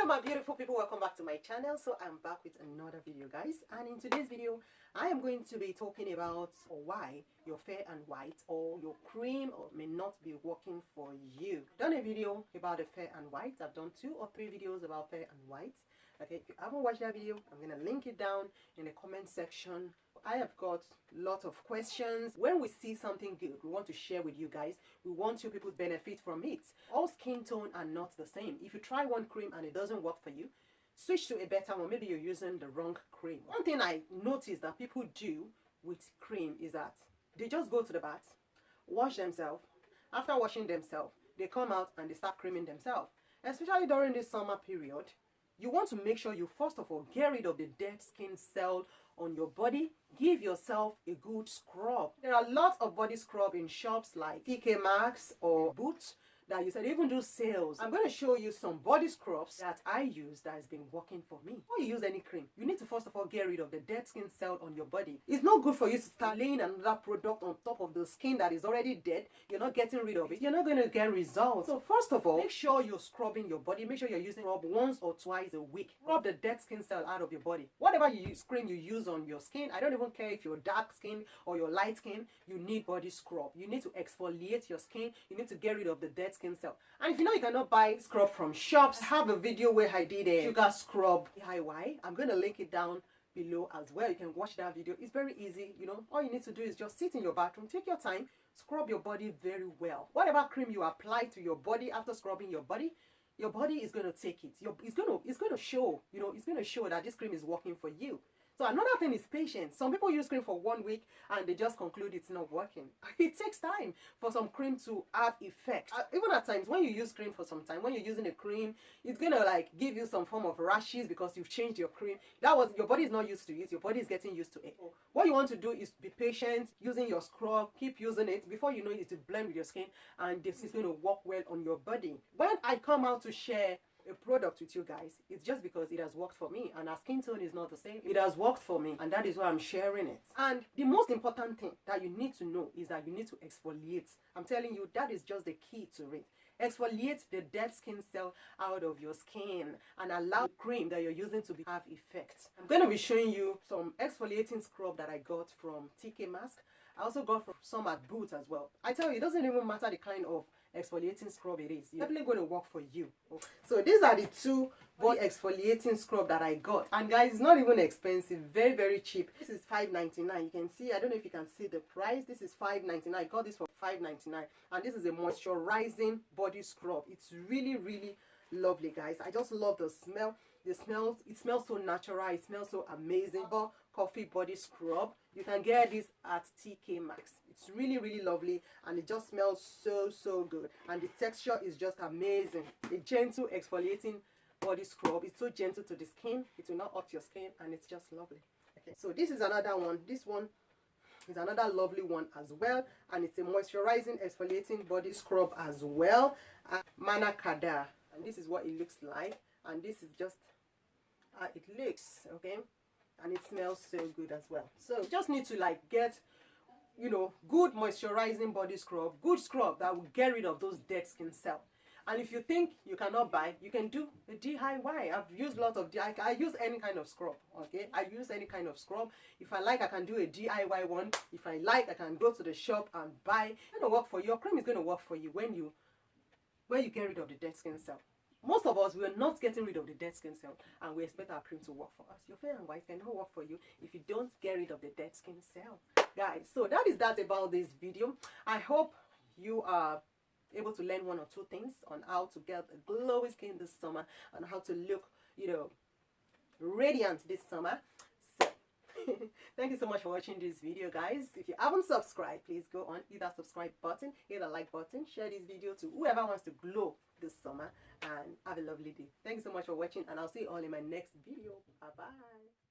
my beautiful people, welcome back to my channel. So I'm back with another video, guys, and in today's video I am going to be talking about why your fair and white or your cream may not be working for you. I've done a video about the fair and white. I've done 2 or 3 videos about fair and white. Okay, if you haven't watched that video, I'm gonna link it down in the comment section. I have got a lot of questions. When we see something good, we want to share with you guys. We want you people to benefit from it. All skin tone are not the same. If you try one cream and it doesn't work for you, switch to a better one. Maybe you're using the wrong cream. One thing I noticed that people do with cream is that they just go to the bath, wash themselves. After washing themselves, they come out and they start creaming themselves. Especially during this summer period, you want to make sure you first of all get rid of the dead skin cell on your body. Give yourself a good scrub. There are lots of body scrub in shops like BECKY'S or Boots that you said even do sales. I'm going to show you some body scrubs that I use that has been working for me. Before you use any cream, you need to first of all get rid of the dead skin cell on your body. It's not good for you to start laying another product on top of the skin that is already dead. You're not getting rid of it. You're not going to get results. So first of all, make sure you're scrubbing your body. Make sure you're using scrub once or twice a week. Rub the dead skin cell out of your body. Whatever cream you use on your skin, I don't even care if you're dark skin or you're light skin, you need body scrub. You need to exfoliate your skin. You need to get rid of the dead skin cell. And if you know you cannot buy scrub from shops, I have a video where I did a sugar scrub DIY. I'm going to link it down below as well. You can watch that video. It's very easy. You know, all you need to do is just sit in your bathroom, take your time, scrub your body very well. Whatever cream you apply to your body after scrubbing your body is going to take it. It's going to show, you know, it's going to show that this cream is working for you. So another thing is patience. Some people use cream for 1 week and they just conclude it's not working. It takes time for some cream to have effect. Even at times when you use cream for some time, when you're using a cream, it's gonna like give you some form of rashes because you've changed your cream. Your body is not used to it. Your body is getting used to it. What you want to do is be patient, using your scrub, keep using it. Before you know it, will blend with your skin and this is going to work well on your body. When I come out to share a product with you guys, it's just because it has worked for me, and our skin tone is not the same. It has worked for me, and that is why I'm sharing it. And the most important thing that you need to know is that you need to exfoliate. I'm telling you, that is just the key to it. Exfoliate the dead skin cell out of your skin and allow the cream that you're using to have effect. I'm going to be showing you some exfoliating scrub that I got from BECKY'S. I also got from some at Boots as well. I tell you, it doesn't even matter the kind of exfoliating scrub it is. It's definitely going to work for you. So these are the 2 body exfoliating scrub that I got. And guys, it's not even expensive. Very, very cheap. This is $5.99. You can see, I don't know if you can see the price. This is $5.99. I got this for $5.99. And this is a moisturizing body scrub. It's really, really lovely, guys. I just love the smell. It smells so natural. It smells so amazing. Coffee body scrub. You can get this at BECKY'S. It's really, really lovely, and it just smells so good, and the texture is just amazing. A gentle exfoliating body scrub. It's so gentle to the skin. It will not hurt your skin, and it's just lovely. Okay, so this is another one. This one is another lovely one as well, and it's a moisturizing exfoliating body scrub as well. Manakada, and this is what it looks like, and this is just how it looks. Okay, and it smells so good as well. So you just need to like get, you know, good moisturizing body scrub, good scrub that will get rid of those dead skin cells. And if you think you cannot buy, you can do a DIY. I've used lots of DIY. I use any kind of scrub. Okay, I use any kind of scrub. If I like, I can do a DIY one. If I like, I can go to the shop and buy. It's going to work for you. Your cream is going to work for you when you get rid of the dead skin cell. Most of us, we're not getting rid of the dead skin cell, and we expect our cream to work for us. Your fair and white cannot work for you if you don't get rid of the dead skin cell, guys. So that is that about this video. I hope you are able to learn 1 or 2 things on how to get a glowy skin this summer and how to look, you know, radiant this summer. So thank you so much for watching this video, guys. If you haven't subscribed, please go on, hit that subscribe button, hit the like button, share this video to whoever wants to glow this summer, and have a lovely day. Thank you so much for watching, and I'll see you all in my next video. Bye bye.